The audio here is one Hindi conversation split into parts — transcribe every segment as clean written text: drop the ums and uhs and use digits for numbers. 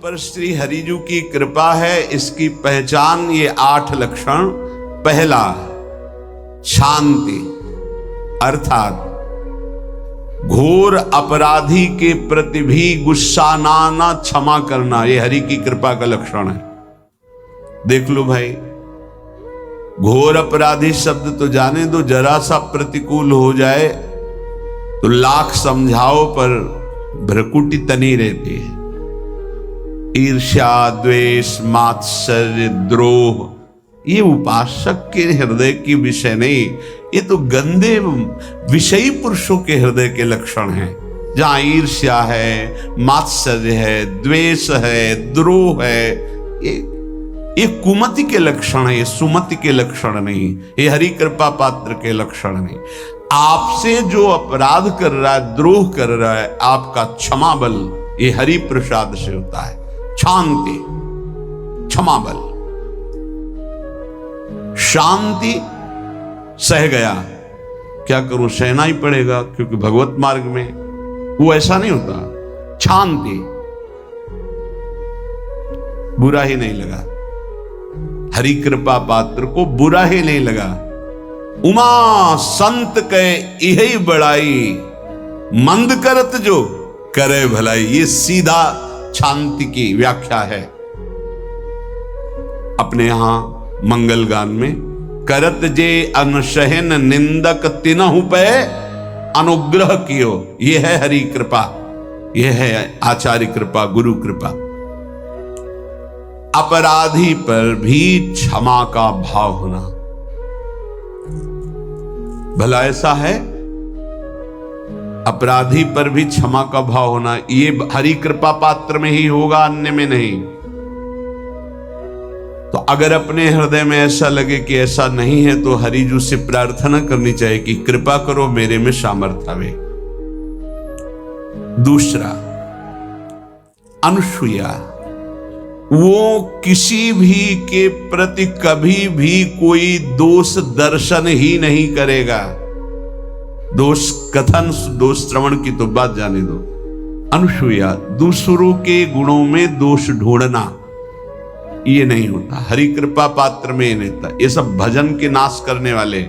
ऊपर श्री हरिजू की कृपा है। इसकी पहचान ये 8 लक्षण। पहला, शांति, अर्थात घोर अपराधी के प्रति भी गुस्सा ना आना, क्षमा करना, ये हरि की कृपा का लक्षण है। देख लो भाई, घोर अपराधी शब्द तो जाने दो, जरा सा प्रतिकूल हो जाए तो लाख समझाओ पर भ्रकुटी तनी रहती है। ईर्ष्या, द्वेष, मात्सर्य, द्रोह, ये उपासक के हृदय की विषय नहीं, ये तो गंदे विषयी पुरुषों के हृदय के लक्षण हैं। जहां ईर्ष्या है, मात्सर्य है, द्वेष है, द्रोह है, ये कुमति के लक्षण है, ये सुमति के लक्षण नहीं, ये हरि कृपा पात्र के लक्षण नहीं। आपसे जो अपराध कर रहा है, द्रोह कर रहा है, आपका क्षमा बल ये हरि प्रसाद से होता है। शांति, क्षमा बल, शांति, सह गया, क्या करूं, सहना ही पड़ेगा क्योंकि भगवत मार्ग में वो ऐसा नहीं होता। शांति, बुरा ही नहीं लगा, हरि कृपा पात्र को बुरा ही नहीं लगा। उमा संत के यही बड़ाई, मंद करत जो करे भलाई, ये सीधा शांति की व्याख्या है। अपने यहां मंगल गान में करत जे अनशहन निंदक तिनहु पे अनुग्रह कियो, ये है हरि कृपा, ये है आचार्य कृपा, गुरु कृपा। अपराधी पर भी क्षमा का भाव होना, भला ऐसा है, अपराधी पर भी क्षमा का भाव होना, ये हरि कृपा पात्र में ही होगा, अन्य में नहीं। तो अगर अपने हृदय में ऐसा लगे कि ऐसा नहीं है तो हरिजू से प्रार्थना करनी चाहिए कि कृपा करो मेरे में सामर्थ्य आवे। दूसरा, अनुसूया, वो किसी भी के प्रति कभी भी कोई दोष दर्शन ही नहीं करेगा। दोष कथन, दोष श्रवण की तो बात जाने दो। अनुसूया, दूसरों के गुणों में दोष ढूंढना ये नहीं होता, हरि कृपा पात्र में ये नहीं होता। ये सब भजन के नाश करने वाले,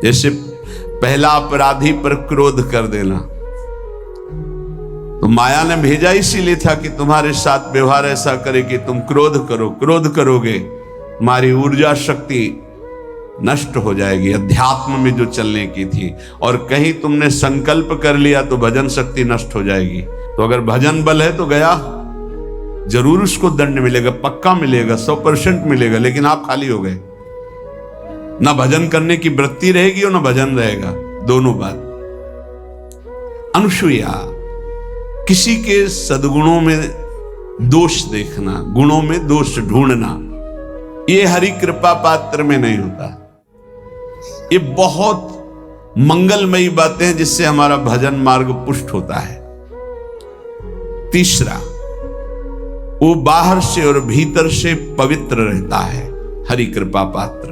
जैसे पहला अपराधी पर क्रोध कर देना, तो माया ने भेजा इसीलिए था कि तुम्हारे साथ व्यवहार ऐसा करे कि तुम क्रोध करो, क्रोध करोगे तुम्हारी ऊर्जा शक्ति नष्ट हो जाएगी, अध्यात्म में जो चलने की थी, और कहीं तुमने संकल्प कर लिया तो भजन शक्ति नष्ट हो जाएगी। तो अगर भजन बल है तो गया, जरूर उसको दंड मिलेगा, पक्का मिलेगा, 100% मिलेगा, लेकिन आप खाली हो गए, ना भजन करने की वृत्ति रहेगी और ना भजन रहेगा, दोनों बात। अनुसूया, किसी के सद्गुणों में दोष देखना, गुणों में दोष ढूंढना, ये हरि कृपा पात्र में नहीं होता। ये बहुत मंगलमयी बातें हैं जिससे हमारा भजन मार्ग पुष्ट होता है। तीसरा, वो बाहर से और भीतर से पवित्र रहता है, हरि कृपा पात्र।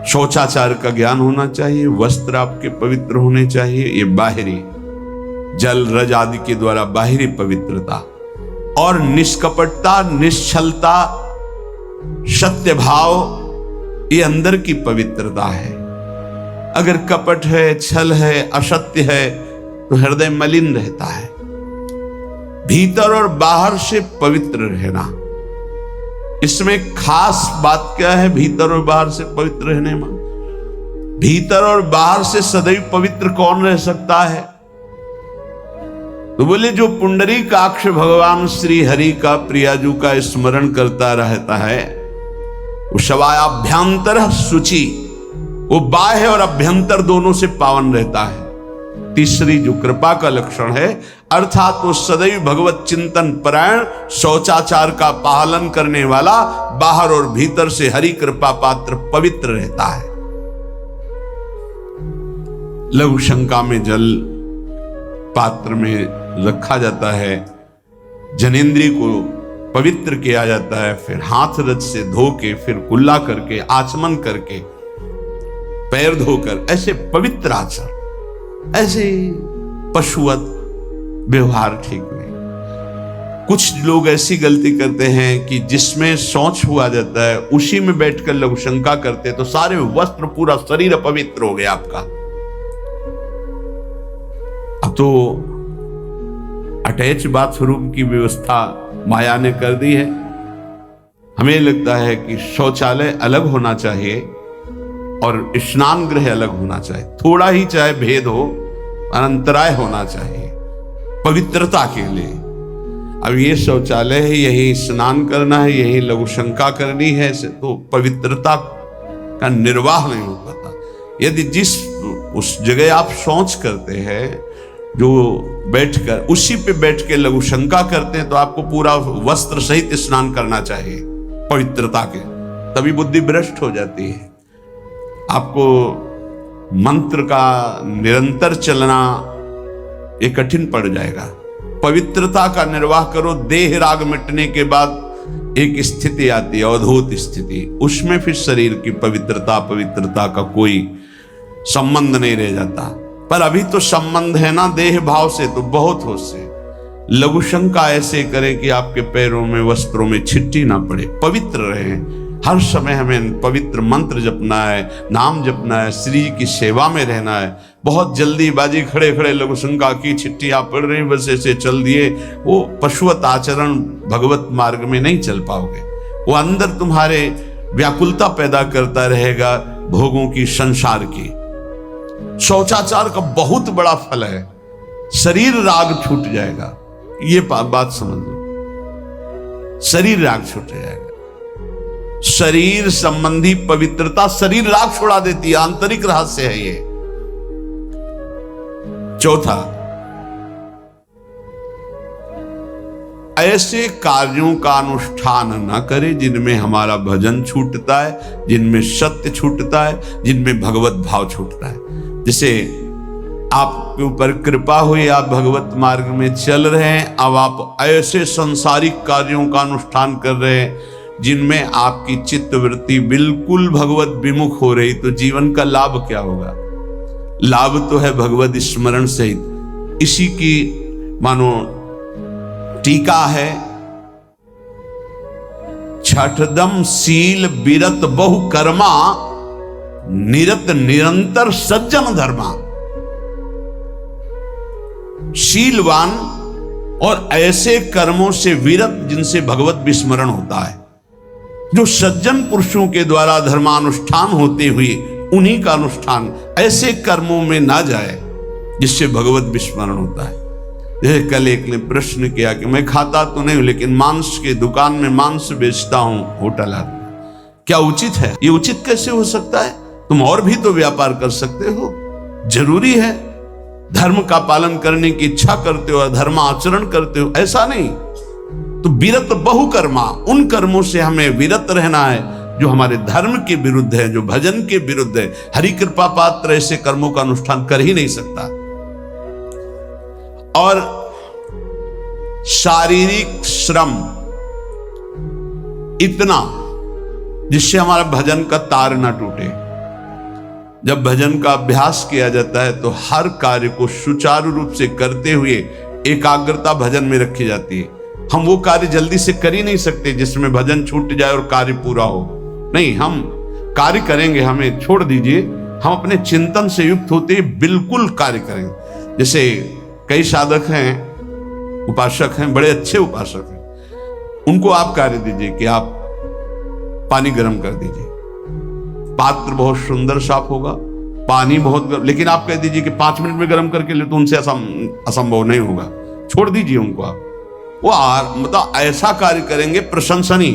शौचाचार का ज्ञान होना चाहिए, वस्त्र आपके पवित्र होने चाहिए, ये बाहरी, जल रज आदि के द्वारा बाहरी पवित्रता, और निष्कपटता, निश्चलता, सत्य भाव, ये अंदर की पवित्रता है। अगर कपट है, छल है, असत्य है तो हृदय मलिन रहता है। भीतर और बाहर से पवित्र रहना, इसमें खास बात क्या है भीतर और बाहर से पवित्र रहने में? भीतर और बाहर से सदैव पवित्र कौन रह सकता है? तो बोले जो पुंडरीकाक्ष भगवान श्री हरि का, प्रियाजू का स्मरण करता रहता है, वो शवायाभ्यंतर शुचि, वो बाह्य और अभ्यंतर दोनों से पावन रहता है। तीसरी जो कृपा का लक्षण है, अर्थात वो सदैव भगवत चिंतन परायण, शौचाचार का पालन करने वाला, बाहर और भीतर से हरि कृपा पात्र पवित्र रहता है। लघु शंका में जल पात्र में रखा जाता है, जनेंद्रिय को पवित्र किया जाता है, फिर हाथ रज से धो के, फिर कुल्ला करके, आचमन करके, पैर धोकर, ऐसे पवित्र आचरण, ऐसे पशुवत व्यवहार ठीक नहीं। कुछ लोग ऐसी गलती करते हैं कि जिसमें शौच हुआ जाता है उसी में बैठकर लघु शंका करते, तो सारे वस्त्र, पूरा शरीर अपवित्र हो गया आपका। अब तो अटैच बाथरूम की व्यवस्था माया ने कर दी है। हमें लगता है कि शौचालय अलग होना चाहिए और स्नान गृह अलग होना चाहिए, थोड़ा ही चाहे भेद हो, अंतराय होना चाहिए पवित्रता के लिए। अब ये शौचालय है, यही स्नान करना है, यही लघु शंका करनी है, तो पवित्रता का निर्वाह नहीं हो पाता। यदि जिस उस जगह आप शौच करते हैं, जो बैठकर उसी पे बैठ के लघु शंका करते हैं, तो आपको पूरा वस्त्र सहित स्नान करना चाहिए पवित्रता के, तभी बुद्धि भ्रष्ट हो जाती है। आपको मंत्र का निरंतर चलना ये कठिन पड़ जाएगा। पवित्रता का निर्वाह करो। देह राग मिटने के बाद एक स्थिति आती है, अवधूत स्थिति, उसमें फिर शरीर की पवित्रता का कोई संबंध नहीं रह जाता। पर अभी तो संबंध है ना देह भाव से, तो बहुत होश से लघु शंका ऐसे करें कि आपके पैरों में, वस्त्रों में छिट्टी ना पड़े, पवित्र रहें। हर समय हमें पवित्र मंत्र जपना है, नाम जपना है, श्री की सेवा में रहना है। बहुत जल्दीबाजी खड़े खड़े लघु शंका की, छिट्टियां पड़ रही, बस ऐसे चल दिए, वो पशुवत आचरण भगवत मार्ग में नहीं चल पाओगे। वो अंदर तुम्हारे व्याकुलता पैदा करता रहेगा, भोगों की, संसार की। शौचाचार का बहुत बड़ा फल है, शरीर राग छूट जाएगा। ये बात समझ लो, शरीर राग छूट जाएगा। शरीर संबंधी पवित्रता शरीर राग छुड़ा देती है, आंतरिक रहस्य है ये। चौथा, ऐसे कार्यों का अनुष्ठान न करें जिनमें हमारा भजन छूटता है, जिनमें सत्य छूटता है, जिनमें भगवत भाव छूटता है। जैसे आपके ऊपर कृपा हुई, आप भगवत मार्ग में चल रहे हैं, अब आप ऐसे संसारिक कार्यों का अनुष्ठान कर रहे हैं जिनमें आपकी चित्तवृत्ति बिल्कुल भगवत विमुख हो रही, तो जीवन का लाभ क्या होगा? लाभ तो है भगवत स्मरण सहित। इसी की मानो टीका है, छठदम शील बिरत बहु कर्मा, निरत निरंतर सज्जन धर्मा। शीलवान और ऐसे कर्मों से विरत जिनसे भगवत विस्मरण होता है, जो सज्जन पुरुषों के द्वारा धर्मानुष्ठान होते हुए उन्हीं का अनुष्ठान, ऐसे कर्मों में ना जाए जिससे भगवत विस्मरण होता है। जैसे कल एक ने प्रश्न किया कि मैं खाता तो नहीं हूं लेकिन मांस के दुकान में मांस बेचता हूं, होटल आदमी, क्या उचित है? ये उचित कैसे हो सकता है? तुम और भी तो व्यापार कर सकते हो। जरूरी है धर्म का पालन करने की इच्छा करते हो, धर्म आचरण करते हो, ऐसा नहीं। तो विरत बहुकर्मा, उन कर्मों से हमें विरत रहना है जो हमारे धर्म के विरुद्ध है, जो भजन के विरुद्ध है। हरि कृपा पात्र ऐसे कर्मों का अनुष्ठान कर ही नहीं सकता। और शारीरिक श्रम इतना जिससे हमारा भजन का तार ना टूटे। जब भजन का अभ्यास किया जाता है तो हर कार्य को सुचारू रूप से करते हुए एकाग्रता भजन में रखी जाती है। हम वो कार्य जल्दी से कर ही नहीं सकते जिसमें भजन छूट जाए और कार्य पूरा हो। नहीं, हम कार्य करेंगे, हमें छोड़ दीजिए, हम अपने चिंतन से युक्त होते ही बिल्कुल कार्य करेंगे। जैसे कई साधक हैं, उपासक हैं, बड़े अच्छे उपासक हैं, उनको आप कार्य दीजिए कि आप पानी गर्म कर दीजिए, पात्र बहुत सुंदर साफ होगा, पानी बहुत गर्म, लेकिन आप कह दीजिए कि 5 मिनट में गर्म करके ले, तो उनसे असंभव नहीं होगा। छोड़ दीजिए उनको आप, वो मतलब ऐसा कार्य करेंगे प्रशंसनीय,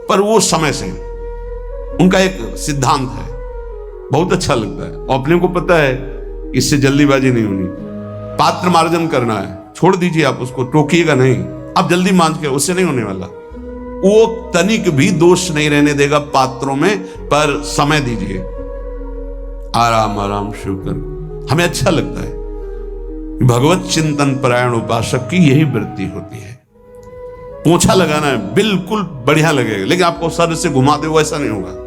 पर वो समय से। उनका एक सिद्धांत है, बहुत अच्छा लगता है, और अपने को पता है इससे जल्दीबाजी नहीं होनी। पात्र मार्जन करना है, छोड़ दीजिए आप उसको, टोकिएगा नहीं, आप जल्दी मांझ के, उससे नहीं होने वाला। वो तनिक भी दोष नहीं रहने देगा पात्रों में, पर समय दीजिए, आराम आराम शुरू कर। हमें अच्छा लगता है, भगवत चिंतन परायण उपासक की यही वृत्ति होती है। पोछा लगाना है, बिल्कुल बढ़िया लगेगा, लेकिन आपको सर से घुमा दे वैसा नहीं होगा।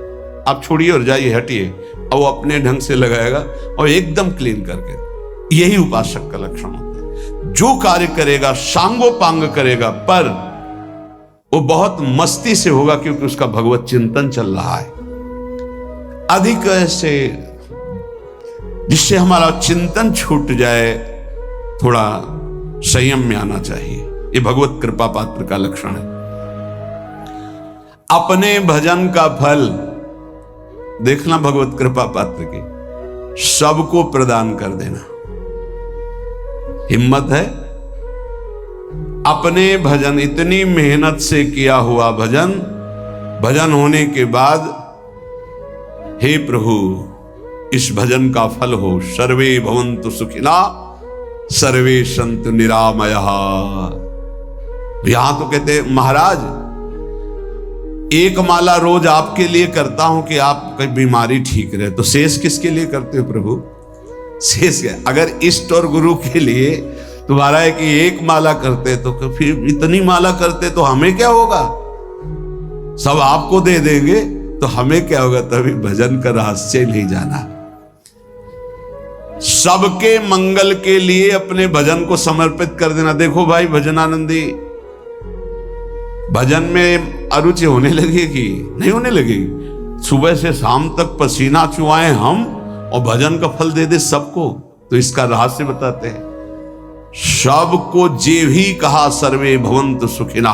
आप छोड़िए और जाइए, हटिए, और वो अपने ढंग से लगाएगा और एकदम क्लीन करके। यही उपासक का लक्षण होता है। जो कार्य करेगा सांगोपांग करेगा, पर वो बहुत मस्ती से होगा, क्योंकि उसका भगवत चिंतन चल रहा है। अधिक ऐसे जिससे हमारा चिंतन छूट जाए, थोड़ा संयम में आना चाहिए। ये भगवत कृपा पात्र का लक्षण है। अपने भजन का फल देखना, भगवत कृपा पात्र के सबको प्रदान कर देना। हिम्मत है? अपने भजन, इतनी मेहनत से किया हुआ भजन, भजन होने के बाद, हे प्रभु इस भजन का फल हो, सर्वे भवन्तु सुखिना सर्वे सन्तु निरामया। यहां तो कहते महाराज, एक माला रोज आपके लिए करता हूं कि आपकी बीमारी ठीक रहे, तो शेष किसके लिए करते हो प्रभु? शेष क्या? अगर इष्ट और गुरु के लिए तुम्हारा है कि एक माला करते, तो फिर इतनी माला करते तो हमें क्या होगा? सब आपको दे देंगे तो हमें क्या होगा? तभी भजन का रहस्य नहीं जाना। सबके मंगल के लिए अपने भजन को समर्पित कर देना। देखो भाई भजनानंदी, भजन में अरुचि होने लगेगी? नहीं होने लगेगी। सुबह से शाम तक पसीना चुआए हम और भजन का फल दे दे सबको, तो इसका रहस्य बताते हैं। सबको जे भी कहा सर्वे भवन्तु सुखिना,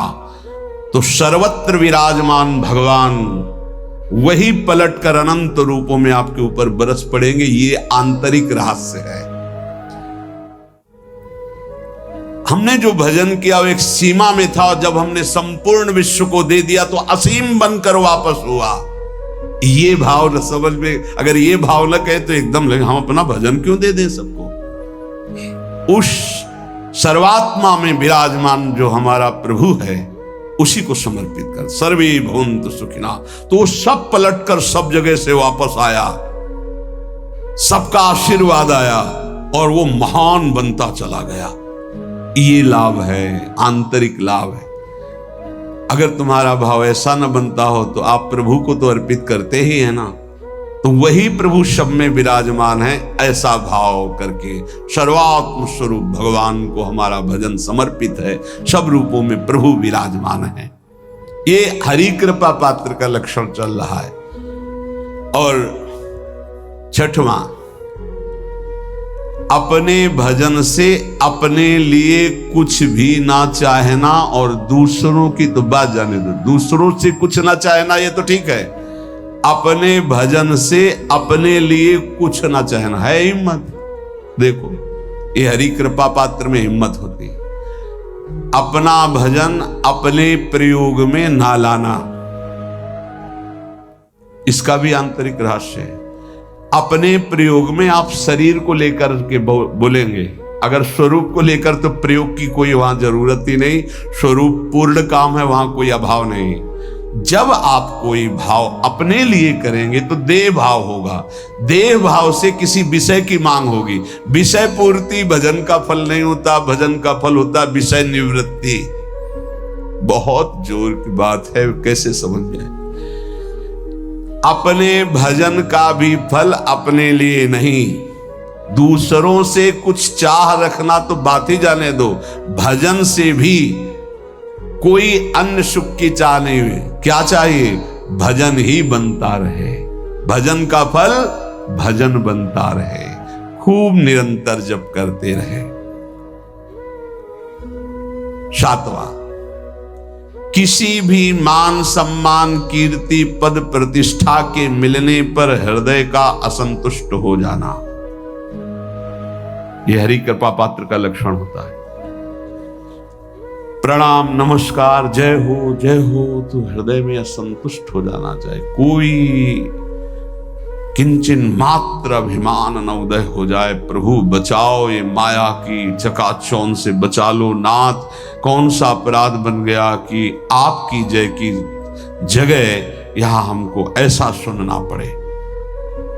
तो सर्वत्र विराजमान भगवान वही पलटकर अनंत रूपों में आपके ऊपर बरस पड़ेंगे। ये आंतरिक रहस्य है। हमने जो भजन किया वो एक सीमा में था, और जब हमने संपूर्ण विश्व को दे दिया तो असीम बनकर वापस हुआ। ये भाव न समझ में, अगर ये भाव न कहे तो एकदम लगे हम अपना भजन क्यों दे दें सबको। उस सर्वात्मा में विराजमान जो हमारा प्रभु है, उसी को समर्पित कर। सर्वे भवन्तु सुखिना, तो वो सब पलटकर सब जगह से वापस आया, सबका आशीर्वाद आया और वो महान बनता चला गया। ये लाभ है, आंतरिक लाभ है। अगर तुम्हारा भाव ऐसा न बनता हो तो आप प्रभु को तो अर्पित करते ही है ना, तो वही प्रभु सब में विराजमान है। ऐसा भाव करके सर्वात्म स्वरूप भगवान को हमारा भजन समर्पित है। सब रूपों में प्रभु विराजमान है। ये हरि कृपा पात्र का लक्षण चल रहा है। और छठवां, अपने भजन से अपने लिए कुछ भी ना चाहना, और दूसरों की तो बात जाने दो, दूसरों से कुछ ना चाहना ये तो ठीक है। अपने भजन से अपने लिए कुछ ना चाहना है हिम्मत। देखो ये हरि कृपा पात्र में हिम्मत होती है। अपना भजन अपने प्रयोग में ना लाना, इसका भी आंतरिक रहस्य है। अपने प्रयोग में आप शरीर को लेकर के बोलेंगे, अगर स्वरूप को लेकर तो प्रयोग की कोई वहां जरूरत ही नहीं। स्वरूप पूर्ण काम है, वहां कोई अभाव नहीं। जब आप कोई भाव अपने लिए करेंगे तो देह भाव होगा। देह भाव से किसी विषय की मांग होगी। विषय पूर्ति भजन का फल नहीं होता, भजन का फल होता विषय निवृत्ति। बहुत जोर की बात है, कैसे समझ में? अपने भजन का भी फल अपने लिए नहीं, दूसरों से कुछ चाह रखना तो बात ही जाने दो। भजन से भी कोई अन्य सुख की चाह नहीं हुई। क्या चाहिए? भजन ही बनता रहे, भजन का फल भजन बनता रहे, खूब निरंतर जप करते रहे। सातवां, किसी भी मान सम्मान कीर्ति पद प्रतिष्ठा के मिलने पर हृदय का असंतुष्ट हो जाना, यह हरि कृपा पात्र का लक्षण होता है। प्रणाम नमस्कार जय हो तो हृदय में असंतुष्ट हो जाना चाहिए। कोई किंचन मात्र अभिमान न उदय हो जाए। प्रभु बचाओ, ये माया की चकाचौंध से बचा लो नाथ। कौन सा अपराध बन गया कि आपकी जय की जगह यहां हमको ऐसा सुनना पड़े।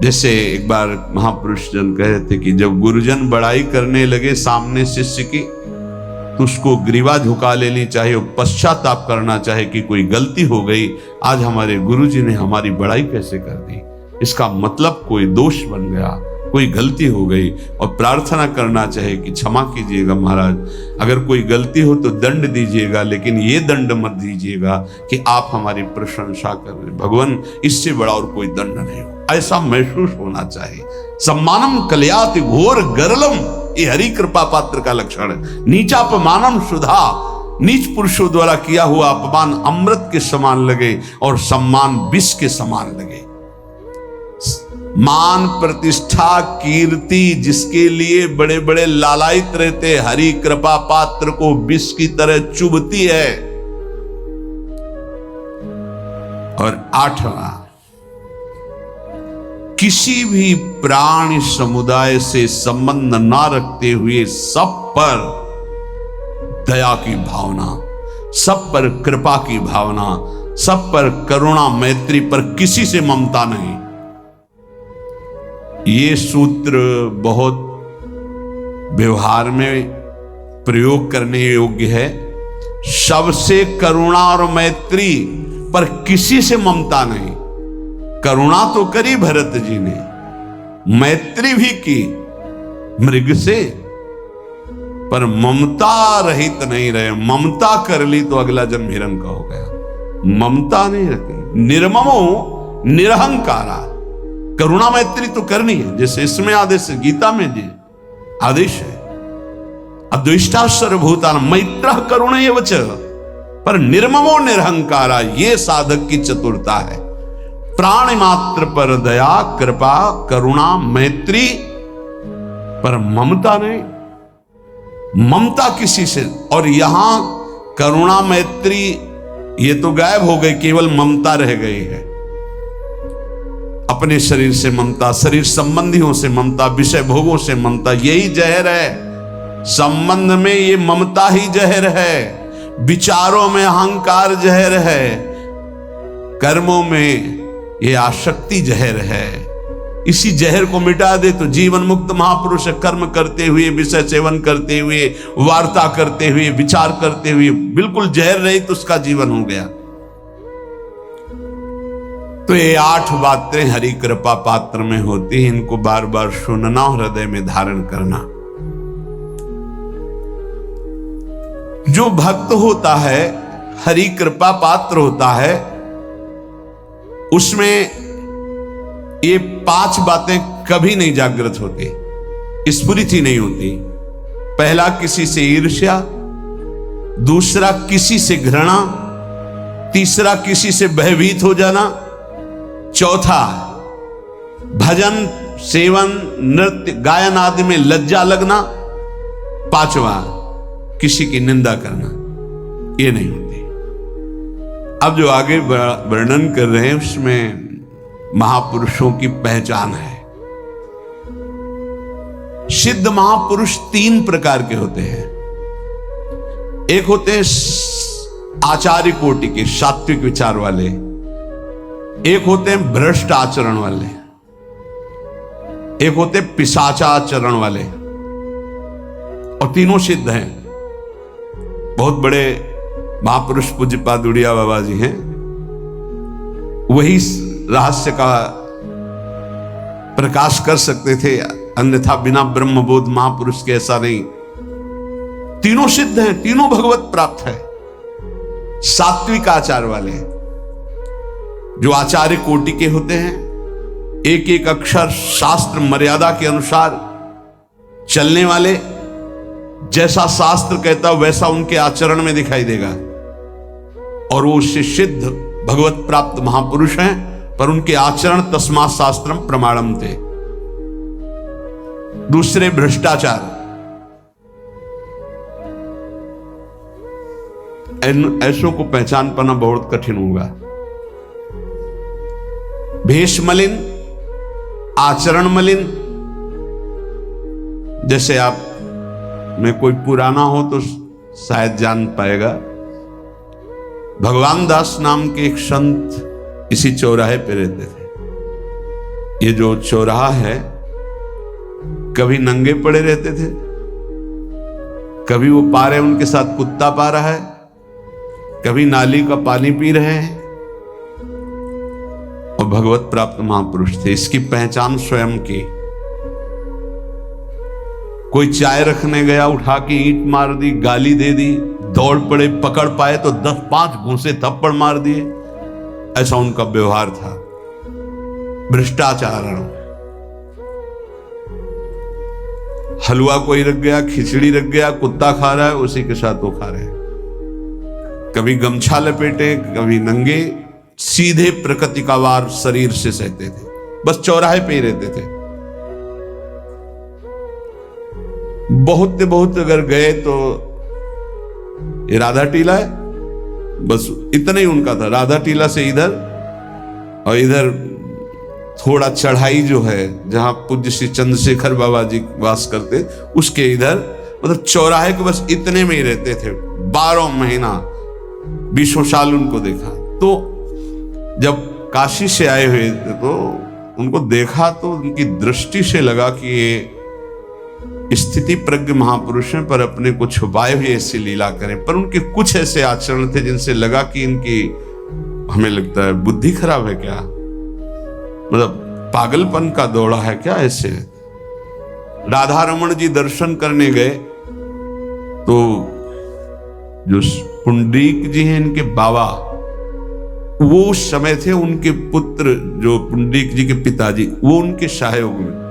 जैसे एक बार महापुरुष जन कहे थे कि जब गुरुजन बड़ाई करने लगे सामने शिष्य की, तो उसको ग्रीवा झुका लेनी चाहिए और पश्चाताप करना चाहिए कि कोई गलती हो गई, आज हमारे गुरुजी ने हमारी बड़ाई कैसे कर दी, इसका मतलब कोई दोष बन गया, कोई गलती हो गई और प्रार्थना करना चाहे कि क्षमा कीजिएगा महाराज, अगर कोई गलती हो तो दंड दीजिएगा, लेकिन ये दंड मत दीजिएगा कि आप हमारी प्रशंसा कर रहे, भगवान इससे बड़ा और कोई दंड नहीं हो, ऐसा महसूस होना चाहिए। सम्मानम कलयाति घोर गरलम, ये हरि कृपा पात्र का लक्षण है। नीचापमानम सुधा, नीच पुरुषों द्वारा किया हुआ अपमान अमृत के समान लगे और सम्मान विष के समान लगे। मान प्रतिष्ठा कीर्ति जिसके लिए बड़े बड़े लालायित रहते, हरि कृपा पात्र को विष की तरह चुभती है। और 8वां, किसी भी प्राणी समुदाय से संबंध ना रखते हुए सब पर दया की भावना, सब पर कृपा की भावना, सब पर करुणा मैत्री पर किसी से ममता नहीं। ये सूत्र बहुत व्यवहार में प्रयोग करने योग्य है। सबसे करुणा और मैत्री पर किसी से ममता नहीं। करुणा तो करी भरत जी ने, मैत्री भी की मृग से, पर ममता रहित नहीं रहे। ममता कर ली तो अगला जन्म हिरण का हो गया। ममता नहीं रखी। निर्ममो निरहंकारा, करुणा मैत्री तो करनी है, जैसे इसमें आदेश है, गीता में जी आदेश है, अद्वेष्टा सर्वभूतानां मैत्रः करुणैव च, पर निर्ममो निरहंकारा, ये साधक की चतुरता है। प्राणी मात्र पर दया, कृपा, करुणा, मैत्री, पर ममता नहीं। ममता किसी से, और यहां करुणा मैत्री ये तो गायब हो गई, केवल ममता रह गई है। अपने शरीर से ममता, शरीर संबंधियों से ममता, विषय भोगों से ममता, यही जहर है। संबंध में ये ममता ही जहर है, विचारों में अहंकार जहर है, कर्मों में ये आसक्ति जहर है। इसी जहर को मिटा दे तो जीवन मुक्त महापुरुष कर्म करते हुए, विषय सेवन करते हुए, वार्ता करते हुए, विचार करते हुए, बिल्कुल जहर रहित उसका जीवन हो गया। तो ये 8 बातें हरि कृपा पात्र में होती हैं, इनको बार बार सुनना, हृदय में धारण करना। जो भक्त होता है, हरि कृपा पात्र होता है, उसमें ये 5 बातें कभी नहीं जागृत होती, स्फुरित ही नहीं होती। पहला, किसी से ईर्ष्या, दूसरा किसी से घृणा, तीसरा किसी से भयभीत हो जाना, चौथा भजन सेवन नृत्य गायन आदि में लज्जा लगना, पांचवा किसी की निंदा करना, ये नहीं होती। अब जो आगे वर्णन कर रहे हैं उसमें महापुरुषों की पहचान है। सिद्ध महापुरुष 3 प्रकार के होते हैं। एक होते हैं आचार्य कोटि के, सात्विक विचार वाले, एक होते हैं भ्रष्ट आचरण वाले, एक होते पिशाचाचरण वाले, और तीनों सिद्ध हैं। बहुत बड़े महापुरुष पूज्यपाद उड़िया बाबा जी हैं, वही रहस्य का प्रकाश कर सकते थे, अन्यथा बिना ब्रह्मबोध महापुरुष के ऐसा नहीं। तीनों सिद्ध हैं, तीनों भगवत प्राप्त है। सात्विक आचार वाले जो आचार्य कोटि के होते हैं, एक एक अक्षर शास्त्र मर्यादा के अनुसार चलने वाले, जैसा शास्त्र कहता वैसा उनके आचरण में दिखाई देगा, और वो उससे सिद्ध भगवत प्राप्त महापुरुष हैं, पर उनके आचरण तस्मात् शास्त्रम प्रमाणम थे। दूसरे भ्रष्टाचार, ऐसों को पहचान पाना बहुत कठिन होगा। भेष मलिन, आचरण मलिन, जैसे आप में कोई पुराना हो तो शायद जान पाएगा, भगवान दास नाम के एक संत इसी चौराहे पे रहते थे। ये जो चौराहा है, कभी नंगे पड़े रहते थे, कभी वो पा रहे उनके साथ कुत्ता पा रहा है, कभी नाली का पानी पी रहे हैं, और भगवत प्राप्त महापुरुष थे। इसकी पहचान स्वयं की कोई चाय रखने गया, उठा के ईंट मार दी, गाली दे दी, दौड़ पड़े, पकड़ पाए तो 10-5 घूंसे थप्पड़ मार दिए। ऐसा उनका व्यवहार था, भ्रष्टाचार। हलवा कोई रख गया, खिचड़ी रख गया, कुत्ता खा रहा है, उसी के साथ वो खा रहे हैं। कभी गमछा लपेटे, कभी नंगे, सीधे प्रकृति का वार शरीर से सहते थे, बस चौराहे पे ही रहते थे। बहुत अगर गए तो ये राधा टीला है, बस इतना ही उनका था। राधा टीला से इधर, और इधर थोड़ा चढ़ाई जो है जहां पूज्य श्री चंद्रशेखर बाबा जी वास करते, उसके इधर, मतलब चौराहे के बस इतने में ही रहते थे 12 महीना। 20 साल उनको देखा। तो जब काशी से आए हुए थे तो उनको देखा तो उनकी दृष्टि से लगा कि ये स्थिति प्रज्ञ महापुरुष हैं, पर अपने को छुपाए हुए ऐसी लीला करें। पर उनके कुछ ऐसे आचरण थे जिनसे लगा कि इनकी, हमें लगता है, बुद्धि खराब है क्या, मतलब पागलपन का दौड़ा है क्या। ऐसे राधा रमण जी दर्शन करने गए तो जो पुंडरीक जी हैं इनके बाबा, वो उस समय थे, उनके पुत्र जो पुंडरीक जी के पिताजी, वो उनके सहायोग में।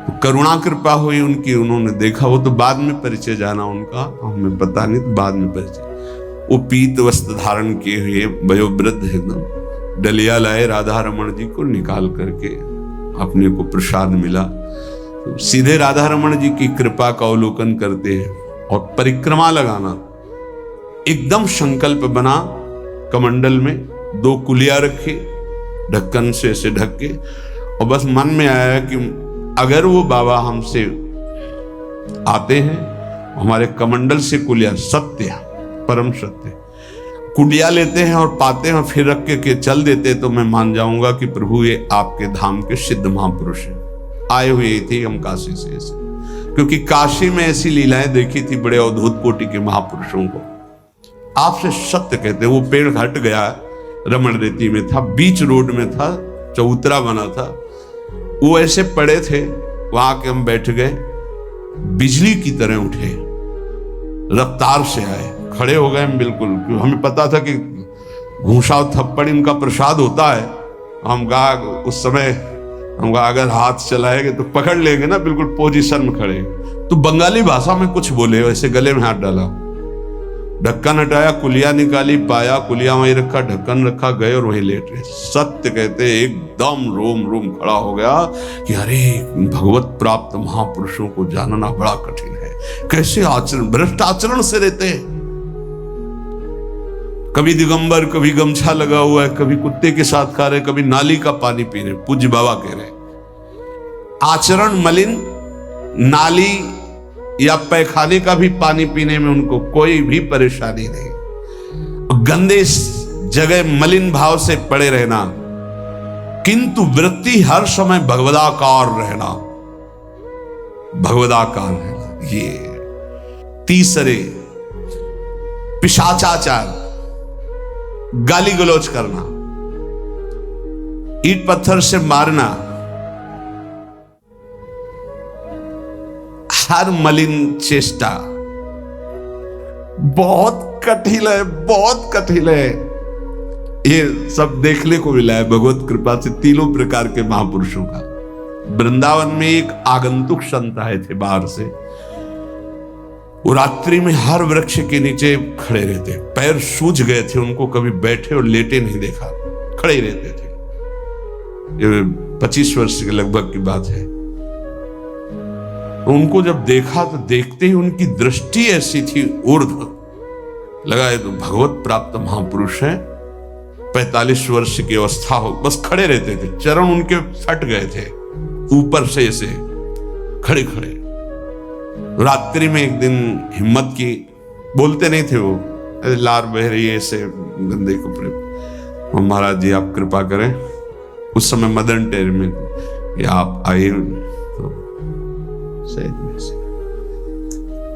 तो करुणा कृपा हुई उनकी, उन्होंने देखा। वो तो बाद में परिचय जाना उनका, हमें पता नहीं, तो बाद में परिचय। वो पीत वस्त्र धारण किए हुए वयोवृद्ध एकदम डलिया लाए, राधा रमण जी को निकाल करके अपने को प्रसाद मिला। तो सीधे राधा रमण जी की कृपा का अवलोकन करते हैं और परिक्रमा लगाना। एकदम संकल्प बना, कमंडल में 2 कुलिया रखे, ढक्कन से ऐसे ढक के, और बस मन में आया कि अगर वो बाबा हमसे आते हैं, हमारे कमंडल से कुलिया, सत्य, परम सत्य, कुलिया लेते हैं और पाते हैं और फिर रख के चल देते, तो मैं मान जाऊंगा कि प्रभु ये आपके धाम के सिद्ध महापुरुष हैं, आए हुए थे हम काशी से ऐसे। क्योंकि काशी में ऐसी लीलाएं देखी थी बड़े अवधूत कोटि के महापुरुषों को। आपसे सत्य कहते हैं, वो पेड़ हट गया, रमण रेती में था, बीच रोड में था, चबूतरा बना था, वो ऐसे पड़े थे, वहां के हम बैठ गए, बिजली की तरह उठे, रफ्तार से आए, खड़े हो गए हम बिल्कुल। हमें पता था कि घूंसा थप्पड़ इनका प्रसाद होता है। हम कहा उस समय, हम कहा अगर हाथ चलाएंगे तो पकड़ लेंगे ना, बिल्कुल पोजीशन में खड़े। तो बंगाली भाषा में कुछ बोले, वैसे गले में हाथ डाला, ढक्कन हटाया, कुलिया निकाली, पाया, कुलिया वहीं रखा, ढक्कन रखा, गए और वहीं लेट रहे। सत्य कहते एकदम रोम रोम खड़ा हो गया कि अरे भगवत प्राप्त महापुरुषों को जानना बड़ा कठिन है, कैसे आचरण, भ्रष्ट आचरण से रहते हैं। कभी दिगंबर, कभी गमछा लगा हुआ है, कभी कुत्ते के साथ खा रहे, कभी नाली का पानी पी रहे। पूज्य बाबा कह रहे आचरण मलिन, नाली या पैखाने का भी पानी पीने में उनको कोई भी परेशानी नहीं। गंदे जगह मलिन भाव से पड़े रहना, किंतु वृत्ति हर समय भगवदाकार रहना, भगवदाकार रहना। ये तीसरे, पिशाचाचार, गाली गलौज करना, ईंट पत्थर से मारना, हर मलिन चेष्टा बहुत कठिन है, बहुत कठिन है। ये सब देखने को मिला है भगवत कृपा से तीनों प्रकार के महापुरुषों का। वृंदावन में एक आगंतुक संत आए थे बाहर से, वो रात्रि में हर वृक्ष के नीचे खड़े रहते, पैर सूज गए थे, उनको कभी बैठे और लेटे नहीं देखा, खड़े ही रहते थे। ये 25 वर्ष के लगभग की बात है। उनको जब देखा तो देखते ही उनकी दृष्टि ऐसी थी ऊर्ध्व, लगा ये तो भगवत प्राप्त महापुरुष हैं, 45 वर्ष की अवस्था हो, बस खड़े रहते थे, चरण उनके फट गए थे ऊपर से ऐसे खड़े खड़े। रात्रि में एक दिन हिम्मत की, बोलते नहीं थे वो, लार बह रही है ऐसे गंदे कपड़े, महाराज जी आप कृपा करें। उस समय मदन टेर में या आप आइए, तो सहज में से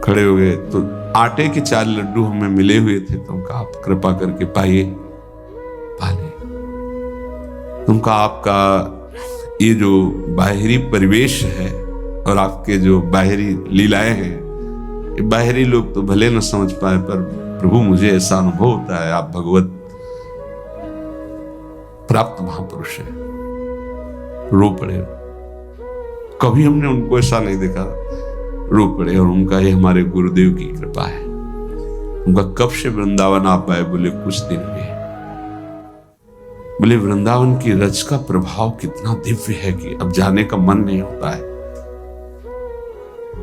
खड़े हो गए। तो आटे के 4 लड्डू हमें मिले हुए थे, तो उनका आप कृपा करके पाइए, पाले। उनका आपका ये जो बाहरी परिवेश है और आपके जो बाहरी लीलाएं हैं, ये बाहरी लोग तो भले न समझ पाए, पर प्रभु मुझे ऐसा अनुभव होता है आप भगवत प्राप्त महापुरुष है। रो पड़े, कभी हमने उनको ऐसा नहीं देखा, रो पड़े। और उनका ये हमारे गुरुदेव की कृपा है। उनका कब से वृंदावन आ पाए? बोले कुछ दिन में। बोले वृंदावन की रज का प्रभाव कितना दिव्य है कि अब जाने का मन नहीं होता है।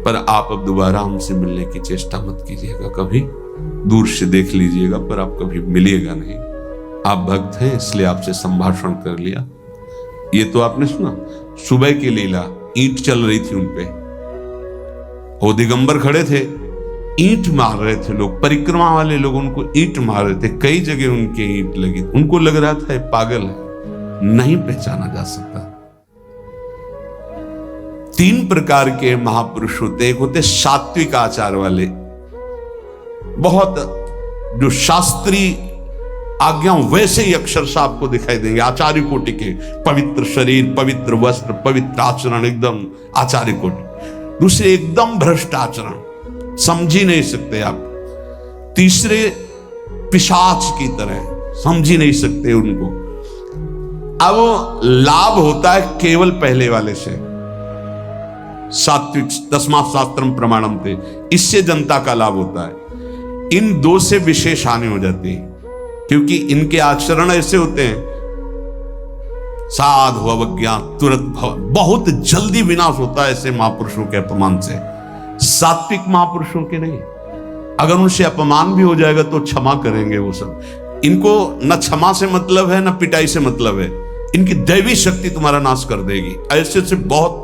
पर आप अब दोबारा हमसे मिलने की चेष्टा मत कीजिएगा, कभी दूर से देख लीजिएगा, पर आप कभी मिलिएगा नहीं। आप भक्त हैं इसलिए आपसे संभाषण कर लिया। ये तो आपने सुना, सुबह की लीला, ईंट चल रही थी उनपे, वो दिगंबर खड़े थे, ईंट मार रहे थे लोग, परिक्रमा वाले लोग उनको ईंट मार रहे थे, कई जगह उनके ईंट लगी। उनको लग रहा था ये पागल है, नहीं पहचाना जा सकता। 3 प्रकार के महापुरुष होते। एक होते सात्विक आचार वाले, बहुत जो शास्त्रीय आज्ञा वैसे ही अक्षरशः आपको दिखाई देंगे, आचार्य कोटि के, पवित्र शरीर, पवित्र वस्त्र, पवित्र आचरण, एकदम आचार्य कोटि। दूसरे एकदम भ्रष्ट आचरण, समझ ही नहीं सकते आप। तीसरे पिशाच की तरह, समझ ही नहीं सकते उनको। अब लाभ होता है केवल पहले वाले से, सात्विक, तस्मात् शास्त्रम प्रमाणम थे, इससे जनता का लाभ होता है। इन 2 से विशेष हानि हो जाती है, क्योंकि इनके आचरण ऐसे होते हैं, साधु अवज्ञा तुरंत बहुत जल्दी विनाश होता है ऐसे महापुरुषों के अपमान से। सात्विक महापुरुषों के नहीं, अगर उनसे अपमान भी हो जाएगा तो क्षमा करेंगे वो सब। इनको न क्षमा से मतलब है, न पिटाई से मतलब है, इनकी दैवी शक्ति तुम्हारा नाश कर देगी। ऐसे से बहुत,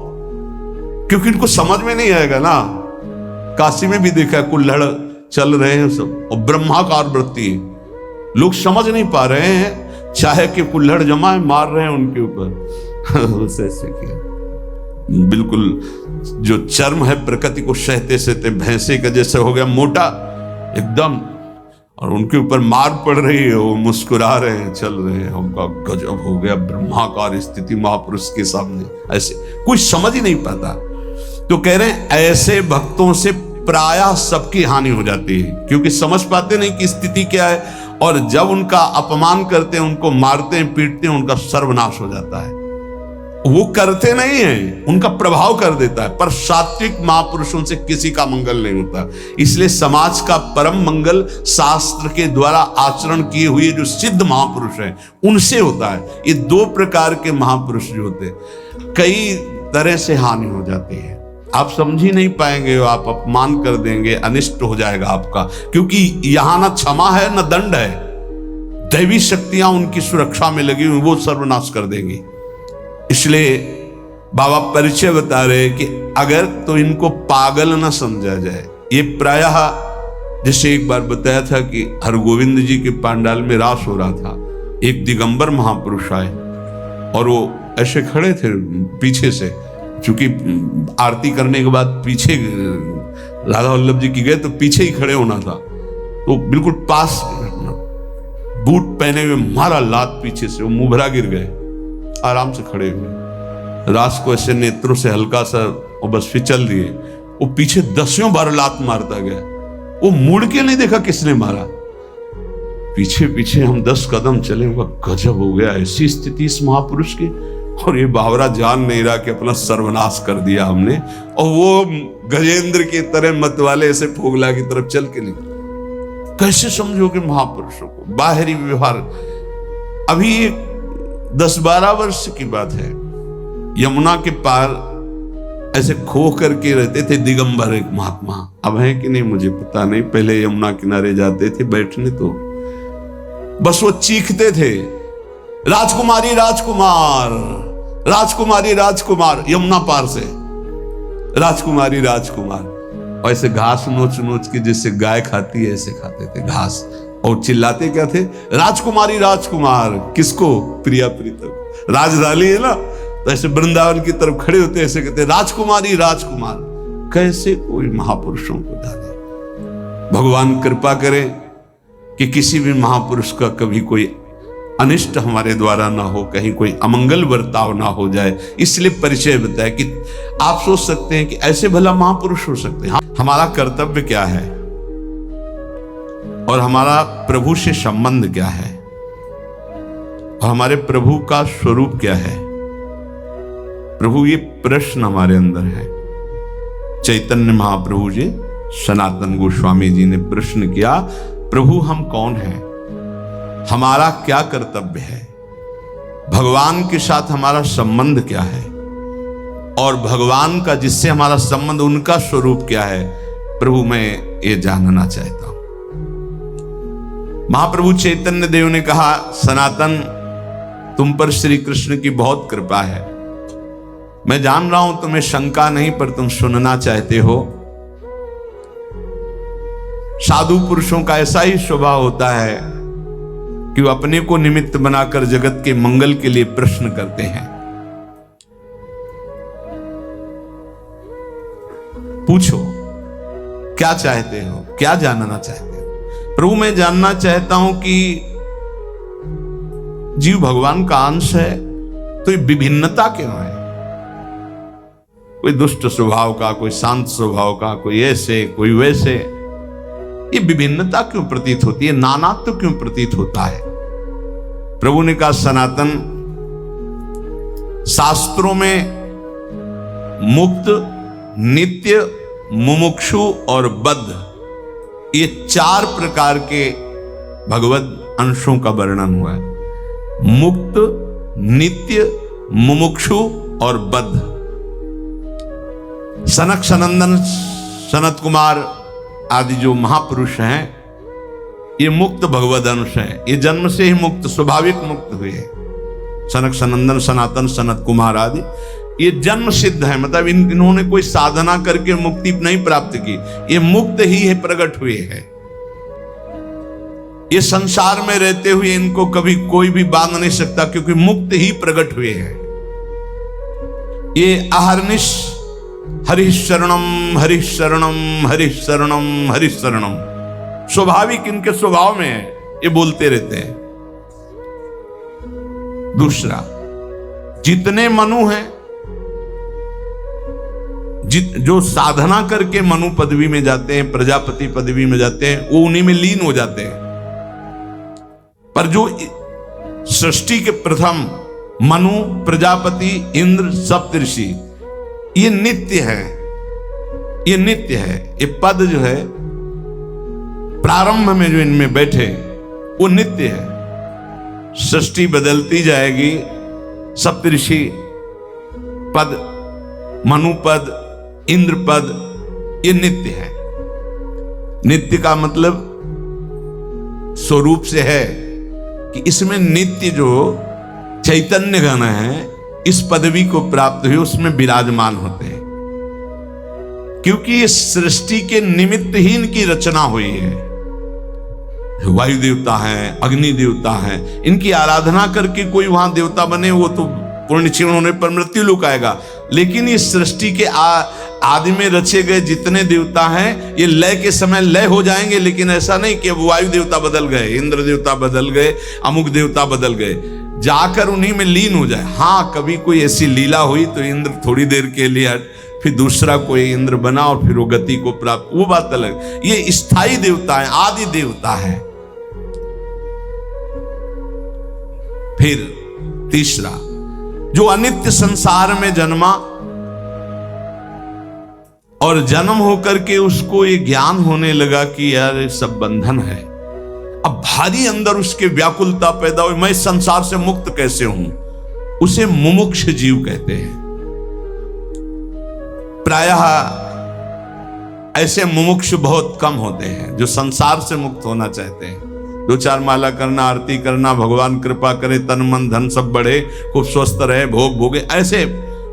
क्योंकि इनको समझ में नहीं आएगा ना। काशी में भी देखा है, कुल्हड़ चल रहे हैं सब, और ब्रह्माकार वृत्ति, लोग समझ नहीं पा रहे हैं, चाहे कि कुल्हड़ जमा मार रहे हैं उनके ऊपर। ऐसे किया, बिल्कुल जो चर्म है प्रकृति को सहते सहते भैंसे का जैसे हो गया मोटा एकदम, और उनके ऊपर मार पड़ रही है, वो मुस्कुरा रहे हैं, चल रहे हैं। उनका गजब हो गया, ब्रह्माकार स्थिति महापुरुष के सामने, ऐसे कोई समझ ही नहीं पाता। तो कह रहे हैं ऐसे भक्तों से प्रायः सबकी हानि हो जाती है, क्योंकि समझ पाते नहीं कि स्थिति क्या है, और जब उनका अपमान करते हैं, उनको मारते हैं, पीटते हैं, उनका सर्वनाश हो जाता है। वो करते नहीं है, उनका प्रभाव कर देता है, पर सात्विक महापुरुषों से किसी का मंगल नहीं होता। इसलिए समाज का परम मंगल शास्त्र के द्वारा आचरण किए हुए जो सिद्ध महापुरुष हैं उनसे होता है। ये 2 प्रकार के महापुरुष जो होते हैं, कई तरह से हानि हो जाती है, आप समझ ही नहीं पाएंगे, आप अपमान कर देंगे, अनिष्ट हो जाएगा आपका, क्योंकि यहां ना क्षमा है न दंड है, दैवी शक्तियां उनकी सुरक्षा में लगी हुई, वो सर्वनाश कर देंगी। इसलिए बाबा परिचय बता रहे कि अगर तो इनको पागल न समझा जाए। ये प्रायः जैसे एक बार बताया था कि हरगोविंद जी के पांडाल में रास हो रहा था, एक दिगंबर महापुरुष आए और वो ऐसे खड़े थे पीछे से, चूंकि आरती करने के बाद पीछे राधा वल्लभ जी की गए तो पीछे ही खड़े होना था, तो बिल्कुल पास बूट पहने हुए मारा लात पीछे से, वो मुभरा गिर गए, आराम से खड़े हुए, रास को ऐसे नेत्रों से हल्का सा और बस फिचल दिए। वो पीछे 10 बार लात मारता गया, वो मुड़ के नहीं देखा किसने मारा, पीछे पीछे हम 10 कदम चले। गजब हो गया, ऐसी स्थिति इस महापुरुष की, और ये बावरा जान नहीं रहा कि अपना सर्वनाश कर दिया हमने, और वो गजेंद्र की तरह मत वाले ऐसे फोगला की तरफ चल के निकले। कैसे समझोगे महापुरुषों को? बाहरी व्यवहार। अभी 10-12 वर्ष की बात है, यमुना के पार ऐसे खो करके रहते थे दिगंबर एक महात्मा, अब है कि नहीं मुझे पता नहीं, पहले यमुना किनारे जाते थे बैठने, तो बस वो चीखते थे, राजकुमारी राजकुमार, राजकुमारी राजकुमार, यमुना पार से राजकुमारी राजकुमार। ऐसे घास नोच नोच के जैसे गाय खाती है ऐसे खाते थे घास, और चिल्लाते क्या थे? राजकुमारी राजकुमार। किसको? प्रिया प्रीतम। राजधानी है ना, तो ऐसे वृंदावन की तरफ खड़े होते ऐसे कहते राजकुमारी राजकुमार। कैसे कोई महापुरुषों को जाने। भगवान कृपा करे कि किसी भी महापुरुष का कभी कोई अनिष्ट हमारे द्वारा ना हो, कहीं कोई अमंगल बर्ताव ना हो जाए, इसलिए परिचय बताया कि आप सोच सकते हैं कि ऐसे भला महापुरुष हो सकते हैं। हमारा कर्तव्य क्या है और हमारा प्रभु से संबंध क्या है और हमारे प्रभु का स्वरूप क्या है। प्रभु, ये प्रश्न हमारे अंदर है। चैतन्य महाप्रभु जी, सनातन गोस्वामी जी ने प्रश्न किया, प्रभु हम कौन हैं, हमारा क्या कर्तव्य है, भगवान के साथ हमारा संबंध क्या है और भगवान का जिससे हमारा संबंध, उनका स्वरूप क्या है। प्रभु मैं ये जानना चाहता हूं। महाप्रभु चैतन्य देव ने कहा, सनातन तुम पर श्री कृष्ण की बहुत कृपा है। मैं जान रहा हूं तुम्हें शंका नहीं, पर तुम सुनना चाहते हो। साधु पुरुषों का ऐसा ही स्वभाव होता है कि वो अपने को निमित्त बनाकर जगत के मंगल के लिए प्रश्न करते हैं। पूछो क्या चाहते हो, क्या जानना चाहते हो। प्रभु मैं जानना चाहता हूं कि जीव भगवान का अंश है, तो ये विभिन्नता क्यों है। कोई दुष्ट स्वभाव का, कोई शांत स्वभाव का, कोई ऐसे कोई वैसे, ये विभिन्नता क्यों प्रतीत होती है, नानात्व क्यों प्रतीत होता है। प्रभु ने कहा, सनातन शास्त्रों में मुक्त, नित्य, मुमुक्षु और बद्ध, ये 4 प्रकार के भगवत अंशों का वर्णन हुआ है। मुक्त, नित्य, मुमुक्षु और बद्ध। सनक सनंदन, सनत कुमार आदि जो महापुरुष हैं, ये मुक्त भगवद अंश हैं। ये जन्म से ही मुक्त, स्वाभाविक मुक्त हुए हैं। सनक सनंदन, सनातन, सनत कुमार आदि ये जन्म सिद्ध है, मतलब इन्होंने कोई साधना करके मुक्ति नहीं प्राप्त की, ये मुक्त ही है, प्रकट हुए हैं। ये संसार में रहते हुए इनको कभी कोई भी बांध नहीं सकता, क्योंकि मुक्त ही प्रकट हुए हैं। ये अहर्निश हरिः शरणम हरिः शरणम हरिः शरणम हरिः शरणम, स्वाभाविक इनके स्वभाव में है, ये बोलते रहते हैं। दूसरा, जितने मनु हैं, जो साधना करके मनु पदवी में जाते हैं, प्रजापति पदवी में जाते हैं, वो उन्हीं में लीन हो जाते हैं। पर जो सृष्टि के प्रथम मनु, प्रजापति, इंद्र, सप्तऋषि, ये नित्य है, ये नित्य है। ये पद जो है प्रारंभ में जो इनमें बैठे, वो नित्य है। सृष्टि बदलती जाएगी, सप्तऋषि पद, मनु पद, इंद्र पद, ये नित्य है। नित्य का मतलब स्वरूप से है कि इसमें नित्य जो चैतन्य गण है, इस पदवी को प्राप्त हुए, उसमें विराजमान होते हैं। क्योंकि इस सृष्टि के निमित्त ही इनकी रचना हुई है। वायु देवता है, अग्नि देवता है, इनकी आराधना करके कोई वहां देवता बने, वो तो पूर्ण क्षीण होने पर मृत्यु लोक आएगा। लेकिन इस सृष्टि के आदि में रचे गए जितने देवता हैं, ये लय के समय लय हो जाएंगे। लेकिन ऐसा नहीं कि वायु देवता बदल गए, इंद्र देवता बदल गए, अमुक देवता बदल गए, जाकर उन्हीं में लीन हो जाए। हाँ, कभी कोई ऐसी लीला हुई तो इंद्र थोड़ी देर के लिए, फिर दूसरा कोई इंद्र बना और फिर वो गति को प्राप्त, वो बात अलग। ये स्थायी देवता है, आदि देवता है। फिर तीसरा, जो अनित्य संसार में जन्मा और जन्म होकर के उसको ये ज्ञान होने लगा कि यार ये सब बंधन है। अब भारी अंदर उसके व्याकुलता पैदा हुई, मैं संसार से मुक्त कैसे हूं, उसे मुमुक्ष जीव कहते हैं। प्रायः ऐसे मुमुक्ष बहुत कम होते हैं जो संसार से मुक्त होना चाहते हैं। 2-4 माला करना, आरती करना, भगवान कृपा करे, तन मन धन सब बढ़े, खूब स्वस्थ रहे, भोग भोगे, ऐसे।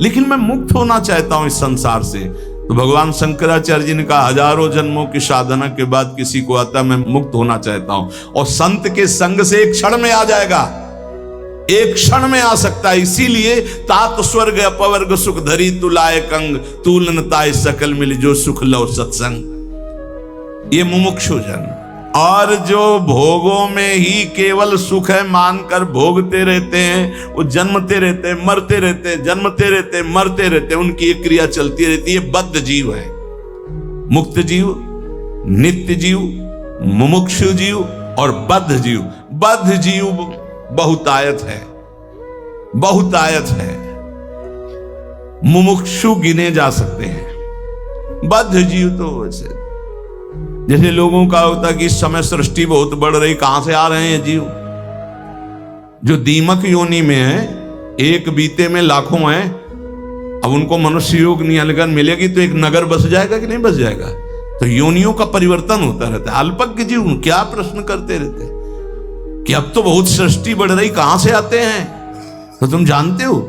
लेकिन मैं मुक्त होना चाहता हूं इस संसार से। तो भगवान शंकराचार्य जी ने कहा, हजारों जन्मों की साधना के बाद किसी को आता मैं मुक्त होना चाहता हूं, और संत के संग से एक क्षण में आ जाएगा, एक क्षण में आ सकता है। इसीलिए तात स्वर्ग अपवर्ग सुख धरी तुलाए कंग, तूलन ताय सकल मिल जो सुख लो सत्संग। ये मुमुक्षु जन, और जो भोगों में ही केवल सुख है मानकर भोगते रहते हैं, वो जन्मते रहते हैं, मरते रहते हैं, जन्मते रहते हैं, मरते रहते हैं, उनकी एक क्रिया चलती रहती है। बद्ध जीव है। मुक्त जीव, नित्य जीव, मुमुक्षु जीव और बद्ध जीव। बद्ध जीव बहुतायत है, बहुतायत है। मुमुक्षु गिने जा सकते हैं। बद्ध जीव तो वैसे जैसे लोगों का होता है कि इस समय सृष्टि बहुत बढ़ रही, कहां से आ रहे हैं जीव? जो दीमक योनि में है, एक बीते में लाखों हैं। अब उनको मनुष्य योग नियंत्रण मिलेगी तो एक नगर बस जाएगा कि नहीं बस जाएगा? तो योनियों का परिवर्तन होता रहता है। अल्पज्ञ जीव क्या प्रश्न करते रहते हैं कि अब तो बहुत सृष्टि बढ़ रही, कहां से आते हैं? तो तुम जानते हो,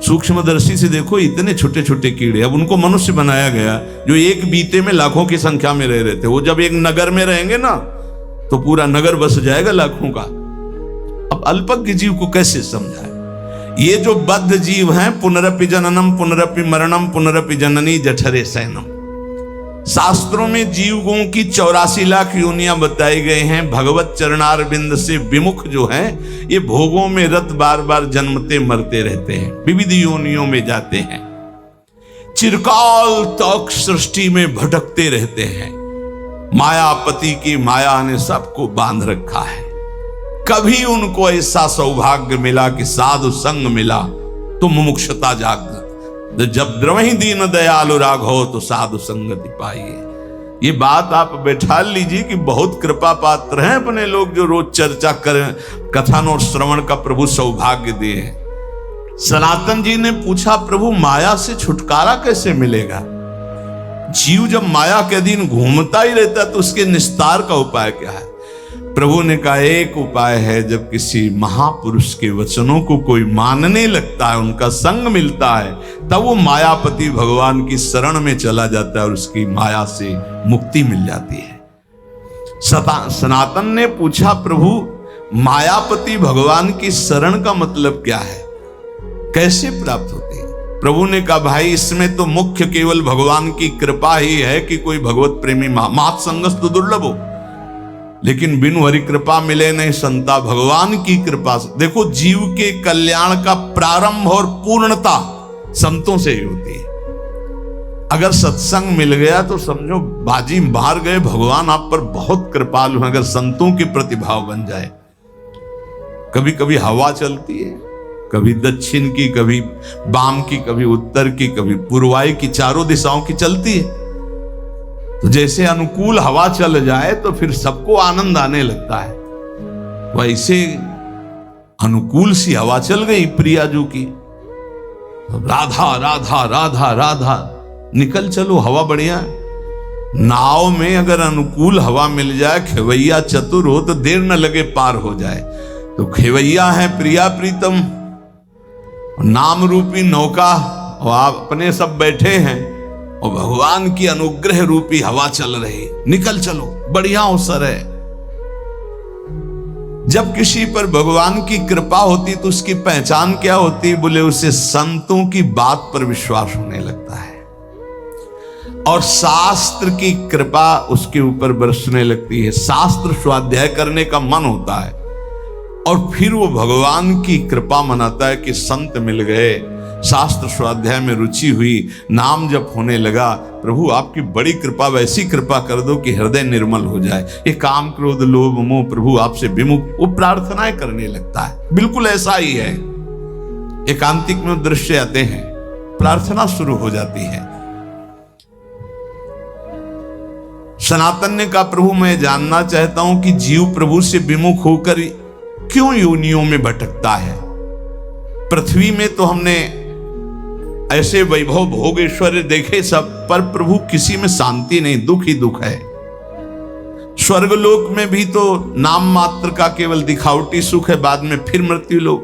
सूक्ष्मदर्शी से देखो, इतने छोटे छोटे कीड़े, अब उनको मनुष्य बनाया गया जो एक बीते में लाखों की संख्या में रह रहे थे। वो जब एक नगर में रहेंगे ना तो पूरा नगर बस जाएगा लाखों का। अब अल्पज्ञ जीव को कैसे समझाए? ये जो बद्ध जीव हैं, पुनरपि जननम पुनरपि मरणम पुनरपि जननी जठरे शयनम। शास्त्रों में जीवों की 84 लाख योनियां बताई गई हैं। भगवत चरणारविंद से विमुख जो हैं, ये भोगों में रत बार बार जन्मते मरते रहते हैं, विविध योनियों में जाते हैं, चिरकाल तक सृष्टि में भटकते रहते हैं। मायापति की माया ने सबको बांध रखा है। कभी उनको ऐसा सौभाग्य मिला कि साधु संग मिला तो मुमुक्षुता जागृत। जब द्रवहि दीन दयालु राघव तो साधु संगति पाइए। ये बात आप बैठा लीजिए कि बहुत कृपा पात्र हैं अपने लोग जो रोज चर्चा करें, कथन और श्रवण का प्रभु सौभाग्य दिए। सनातन जी ने पूछा, प्रभु माया से छुटकारा कैसे मिलेगा? जीव जब माया के अधीन घूमता ही रहता तो उसके निस्तार का उपाय क्या है? प्रभु ने कहा, एक उपाय है, जब किसी महापुरुष के वचनों को कोई मानने लगता है, उनका संग मिलता है, तब वो मायापति भगवान की शरण में चला जाता है और उसकी माया से मुक्ति मिल जाती है। सनातन ने पूछा, प्रभु मायापति भगवान की शरण का मतलब क्या है, कैसे प्राप्त होती है? प्रभु ने कहा, भाई इसमें तो मुख्य केवल भगवान की कृपा ही है कि कोई भगवत प्रेमी मात संगस्तु दुर्लभ हो, लेकिन बिनु हरि कृपा मिले नहीं संता। भगवान की कृपा से देखो, जीव के कल्याण का प्रारंभ और पूर्णता संतों से ही होती है। अगर सत्संग मिल गया तो समझो बाजी मार गए, भगवान आप पर बहुत कृपालु हैं। अगर संतों के प्रतिभाव बन जाए, कभी कभी हवा चलती है, कभी दक्षिण की, कभी वाम की, कभी उत्तर की, कभी पूर्वाई की, चारों दिशाओं की चलती है। तो जैसे अनुकूल हवा चल जाए तो फिर सबको आनंद आने लगता है, वैसे अनुकूल सी हवा चल गई प्रियाजू की, राधा राधा राधा राधा, निकल चलो, हवा बढ़िया। नाव में अगर अनुकूल हवा मिल जाए, खेवैया चतुर हो तो देर न लगे पार हो जाए। तो खेवैया है प्रिया प्रीतम, नाम रूपी नौका, और आप अपने सब बैठे हैं और भगवान की अनुग्रह रूपी हवा चल रही, निकल चलो, बढ़िया अवसर है। जब किसी पर भगवान की कृपा होती तो उसकी पहचान क्या होती? बोले, उसे संतों की बात पर विश्वास होने लगता है और शास्त्र की कृपा उसके ऊपर बरसने लगती है। शास्त्र स्वाध्याय करने का मन होता है और फिर वो भगवान की कृपा मनाता है कि संत मिल गए, शास्त्र स्वाध्याय में रुचि हुई, नाम जप होने लगा। प्रभु आपकी बड़ी कृपा, वैसी कृपा कर दो कि हृदय निर्मल हो जाए। ये काम क्रोध लोभ मोह प्रभु आपसे विमुख, वो प्रार्थनाएं करने लगता है। बिल्कुल ऐसा ही है, एकांतिक में दृश्य आते हैं, प्रार्थना शुरू हो जाती है। सनातन ने कहा, प्रभु मैं जानना चाहता हूं कि जीव प्रभु से विमुख होकर क्यों योनियों में भटकता है? पृथ्वी में तो हमने ऐसे वैभव भोग ऐश्वर्य देखे सब, पर प्रभु किसी में शांति नहीं, दुख ही दुख है। स्वर्गलोक में भी तो नाम मात्र का केवल दिखावटी सुख है, बाद में फिर मृत्यु लोक।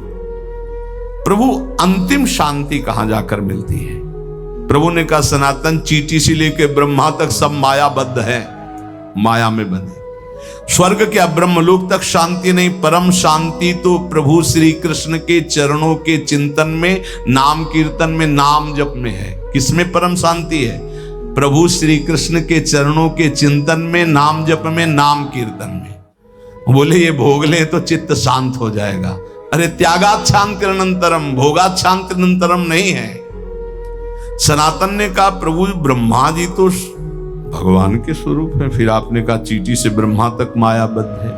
प्रभु अंतिम शांति कहां जाकर मिलती है? प्रभु ने कहा, सनातन चींटी से लेकर ब्रह्मा तक सब मायाबद्ध है, माया में बंधे। स्वर्ग क्या ब्रह्मलोक तक शांति नहीं, परम शांति तो प्रभु श्री कृष्ण के चरणों के चिंतन में, नाम कीर्तन में, नाम जप में है। किसमें परम शांति है? प्रभु श्री कृष्ण के चरणों के चिंतन में, नाम जप में, नाम कीर्तन में। बोले ये भोग ले तो चित्त शांत हो जाएगा। अरे त्यागात शांतिरनंतरम, भोगात शांतिरनंतरम नहीं है। सनातन ने कहा प्रभु ब्रह्मा जी तो भगवान के स्वरूप है, फिर आपने कहा चींटी से ब्रह्मा तक मायाबद्ध है,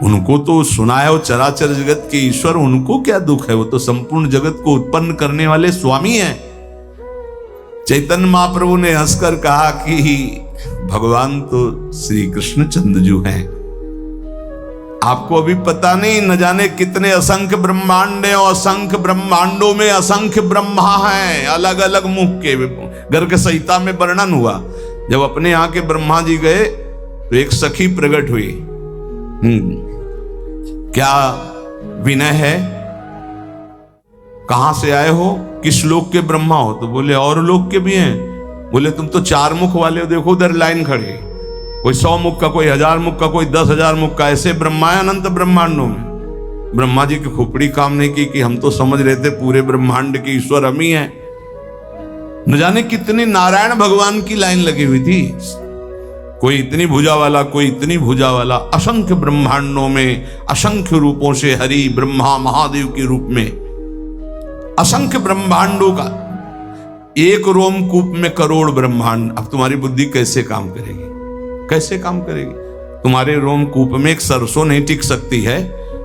उनको तो सुना है वो चराचर जगत के ईश्वर, उनको क्या दुख है, वो तो संपूर्ण जगत को उत्पन्न करने वाले स्वामी हैं। चैतन्य महाप्रभु ने हंसकर कहा कि भगवान तो श्री कृष्ण चंद्रजू हैं, आपको अभी पता नहीं, न जाने कितने असंख्य ब्रह्मांड हैं और असंख्य ब्रह्मांडों में असंख्य ब्रह्मा हैं, अलग अलग मुख के। गर्ग संहिता में वर्णन हुआ, जब अपने यहाँ के ब्रह्मा जी गए तो एक सखी प्रकट हुई। क्या विनय है, कहां से आए हो, किस लोक के ब्रह्मा हो? तो बोले और लोक के भी हैं। बोले तुम तो 4 मुख वाले हो, देखो उधर लाइन खड़ी, कोई 100 मुख का, कोई 1000 मुख का, कोई 10,000 मुख का, ऐसे ब्रह्मा है अनंत ब्रह्मांडों में। ब्रह्मा जी की खोपड़ी काम नहीं की कि हम तो समझ रहे थे पूरे ब्रह्मांड के ईश्वर हम ही हैं। न जाने कितनी नारायण भगवान की लाइन लगी हुई थी, कोई इतनी भुजा वाला, कोई इतनी भुजा वाला। असंख्य ब्रह्मांडों में असंख्य रूपों से हरि ब्रह्मा महादेव के रूप में असंख्य ब्रह्मांडों का एक रोमकूप में करोड़ ब्रह्मांड। अब तुम्हारी बुद्धि कैसे काम करेगी, कैसे काम करेगी? तुम्हारे रोमकूप में एक सरसों नहीं टिक सकती है,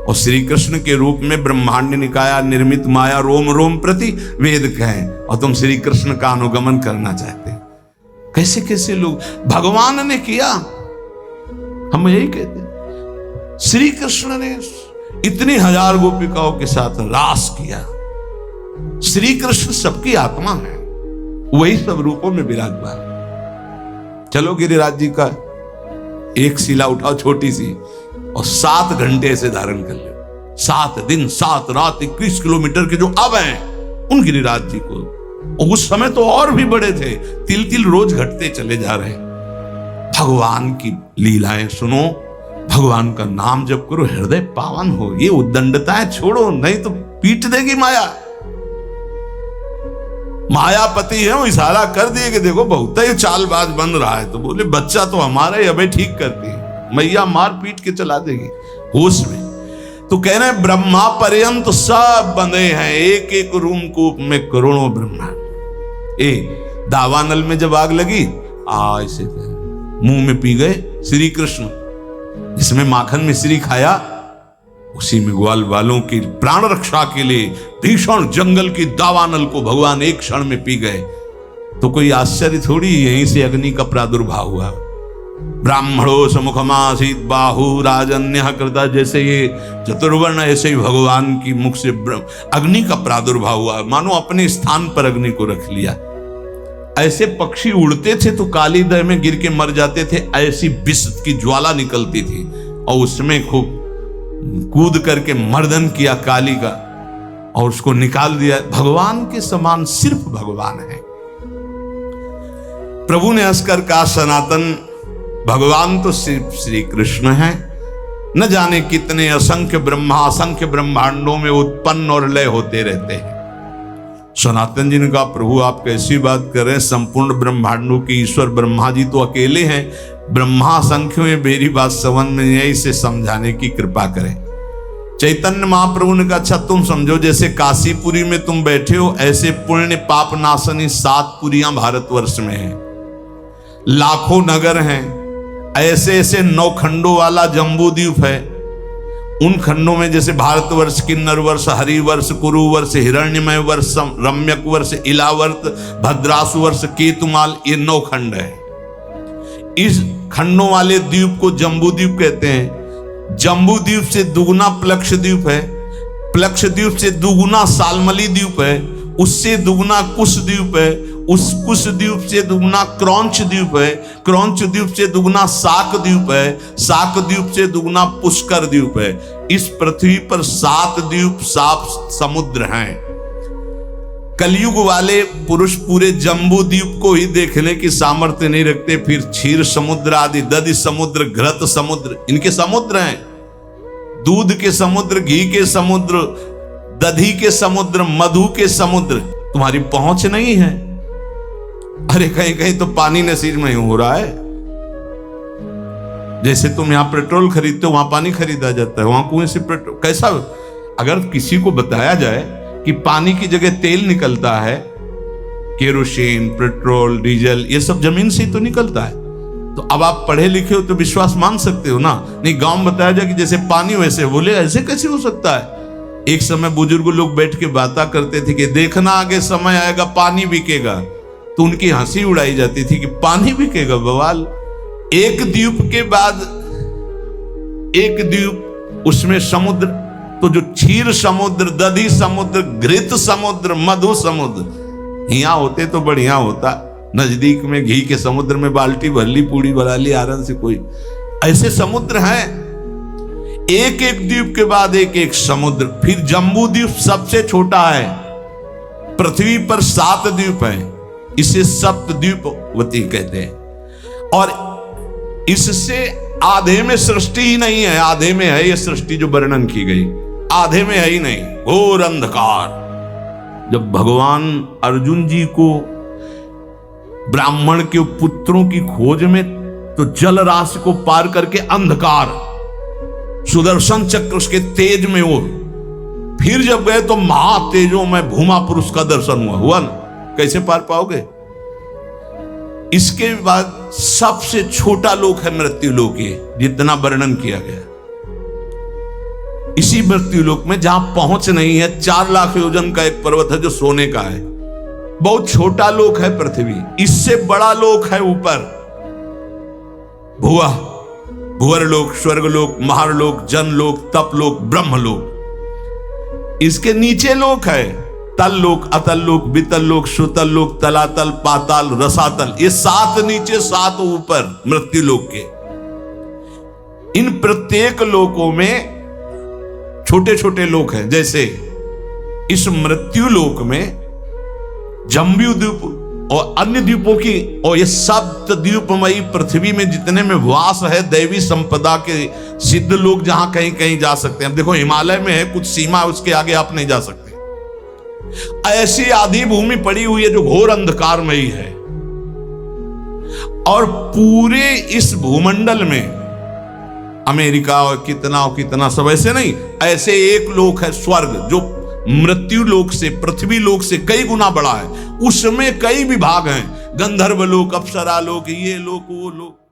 और श्री कृष्ण के रूप में ब्रह्मांड निकाया निर्मित माया रोम रोम प्रति वेद कहें, और तुम श्री कृष्ण का अनुगमन करना चाहते हो। कैसे कैसे लोग, भगवान ने किया, हम यही कहते हैं। श्री कृष्ण ने इतनी 1000 गोपिकाओं के साथ रास किया। श्री कृष्ण सबकी आत्मा है, वही सब रूपों में विराजमान। चलो गिरिराज जी का एक शिला उठाओ छोटी सी, और 7 घंटे से धारण कर लो। 7 दिन 7 रात 21 किलोमीटर के जो अब हैं उन गिरिराज जी को, और उस समय तो और भी बड़े थे, तिल तिल रोज घटते चले जा रहे। भगवान की लीलाएं सुनो, भगवान का नाम जप करो, हृदय पावन हो। ये उद्दंडताएं छोड़ो, नहीं तो पीट देगी माया। मायापति है, वो इशारा कर दिए कि देखो बहुत ही चालबाज बन रहा है, तो बोले बच्चा तो हमारा ही अबे ठीक करती है, मैया मार पीट के चला देगी होश में। तो कह रहे ब्रह्मा पर्यंत सब बंधे हैं, एक एक रूमकूप में करोड़ों ब्रह्मा। दावानल में जब आग लगी, ऐसे मुंह में पी गए श्री कृष्ण, जिसमें माखन मिश्री खाया, उसी में ग्वाल वालों की प्राण रक्षा के लिए भीषण जंगल की दावानल को भगवान एक क्षण में पी गए। तो कोई आश्चर्य थोड़ी, यहीं से अग्नि का प्रादुर्भाव हुआ। ब्राह्मणो समुखमासीत बाहु राजन्य कृता, जैसे ये चतुर्वर्ण, ऐसे ही भगवान की मुख से अग्नि का प्रादुर्भाव हुआ, मानो अपने स्थान पर अग्नि को रख लिया। ऐसे पक्षी उड़ते थे तो काली दह में गिर के मर जाते थे, ऐसी विष की ज्वाला निकलती थी, और उसमें खूब कूद करके मर्दन किया काली का, और उसको निकाल दिया। भगवान के समान सिर्फ भगवान है। प्रभु ने हंसकर कहा सनातन, भगवान तो सिर्फ श्री कृष्ण हैं, न जाने कितने असंख्य ब्रह्मा असंख्य ब्रह्मांडों में उत्पन्न और लय होते रहते हैं। सनातन जी ने कहा प्रभु आप कैसी बात कर रहे हैं, संपूर्ण ब्रह्मांडों के ईश्वर ब्रह्मा जी तो अकेले हैं, ब्रह्मा संख्य में मेरी बात समझ में नहीं, इसे समझाने की कृपा करें। चैतन्य महाप्रभु ने कहा अच्छा तुम समझो, जैसे काशीपुरी में तुम बैठे हो, ऐसे पुण्य पाप नाशनी 7 पुरियां भारतवर्ष में हैं, लाखों नगर हैं, ऐसे ऐसे 9 खंडों वाला जम्बू द्वीप है। उन खंडों में जैसे भारतवर्ष, किन्नर वर्ष, हरिवर्ष, कुरुवर्ष, हिरण्यमय वर्ष, रम्यक वर्ष, इलावर्त, भद्रासु वर्ष, केतुमाल, ये 9 खंड है। इस खंडों वाले द्वीप को जम्बू द्वीप कहते हैं। जम्बू द्वीप से दुगुना प्लक्ष द्वीप है, प्लक्ष द्वीप से दुगुना सालमली द्वीप है, उससे दुगुना कुश द्वीप है, उस कुश द्वीप से दुगुना क्रौंच द्वीप है, क्रौंच द्वीप से दुगुना साक द्वीप है, साक द्वीप से दुगुना पुष्कर द्वीप है। इस पृथ्वी पर 7 द्वीप 7 समुद्र हैं। कलयुग वाले पुरुष पूरे जम्बू द्वीप को ही देखने की सामर्थ्य नहीं रखते, फिर क्षीर समुद्र आदि, दधि समुद्र, घृत समुद्र, इनके समुद्र हैं। दूध के समुद्र, घी के समुद्र, दधी के समुद्र, मधु के समुद्र, तुम्हारी पहुंच नहीं है। अरे कहीं कहीं तो पानी नसीब में हो रहा है। जैसे तुम यहां पेट्रोल खरीदते हो, वहां पानी खरीदा जाता है, वहां कुएं से पेट्रोल। कैसा, अगर किसी को बताया जाए कि पानी की जगह तेल निकलता है, केरोसिन, पेट्रोल, डीजल, ये सब जमीन से ही तो निकलता है, तो अब आप पढ़े लिखे हो तो विश्वास मान सकते हो ना। नहीं, गांव में बताया जाए कि जैसे पानी वैसे, बोले ऐसे कैसे हो सकता है। एक समय बुजुर्ग लोग बैठ के बातें करते थे कि देखना आगे समय आएगा पानी बिकेगा, तो उनकी हंसी उड़ाई जाती थी कि पानी बिकेगा, बवाल। एक द्वीप के बाद एक द्वीप, उसमें समुद्र, तो जो क्षीर समुद्र, दधी समुद्र, घृत समुद्र, मधु समुद्र, यहाँ होते तो बढ़िया होता। नजदीक में घी के समुद्र में बाल्टी भर ली, पूड़ी बना ली आराम से। कोई ऐसे समुद्र हैं, एक एक द्वीप के बाद एक एक समुद्र। फिर जम्बू द्वीप सबसे छोटा है, पृथ्वी पर 7 द्वीप हैं, इसे सप्तद्वीपवती कहते हैं। और इससे आधे में सृष्टि ही नहीं है, आधे में है ये सृष्टि जो वर्णन की गई, आधे में है ही नहीं, घोर अंधकार। जब भगवान अर्जुन जी को ब्राह्मण के पुत्रों की खोज में, तो जल राशि को पार करके अंधकार, सुदर्शन चक्र उसके तेज में हो, फिर जब गए तो महातेजों में भूमा पुरुष का दर्शन हुआ ना, कैसे पार पाओगे। इसके बाद सबसे छोटा लोक है मृत्यु लोक, ये जितना वर्णन किया गया। इसी मृत्यु लोक में जहां पहुंच नहीं है, 4 लाख योजन का एक पर्वत है जो सोने का है, बहुत छोटा लोक है पृथ्वी। इससे बड़ा लोक है ऊपर, भुआ, भुवरलोक, स्वर्गलोक, महारलोक, जनलोक, तपलोक, ब्रह्मलोक। इसके नीचे लोक है तललोक, अतललोक, वितललोक, सुतललोक, तलातल, पाताल, रसातल। ये 7 नीचे 7 ऊपर मृत्यु लोक के। इन प्रत्येक लोकों में छोटे छोटे लोक हैं। जैसे इस मृत्यु लोक में जम्बू द्वीप और अन्य द्वीपों की, और ये सप्त द्वीपमयी पृथ्वी में जितने में वास है दैवी संपदा के सिद्ध लोग, जहां कहीं कहीं जा सकते हैं। अब देखो हिमालय में है कुछ सीमा, उसके आगे आप नहीं जा सकते। ऐसी आधी भूमि पड़ी हुई है जो घोर अंधकारमयी है, और पूरे इस भूमंडल में अमेरिका और कितना सब ऐसे नहीं, ऐसे एक लोक है स्वर्ग, जो मृत्यु लोक से, पृथ्वी लोक से कई गुना बड़ा है। उसमें कई विभाग हैं, गंधर्व लोक, अप्सरा लोक, ये लोक, वो लोक।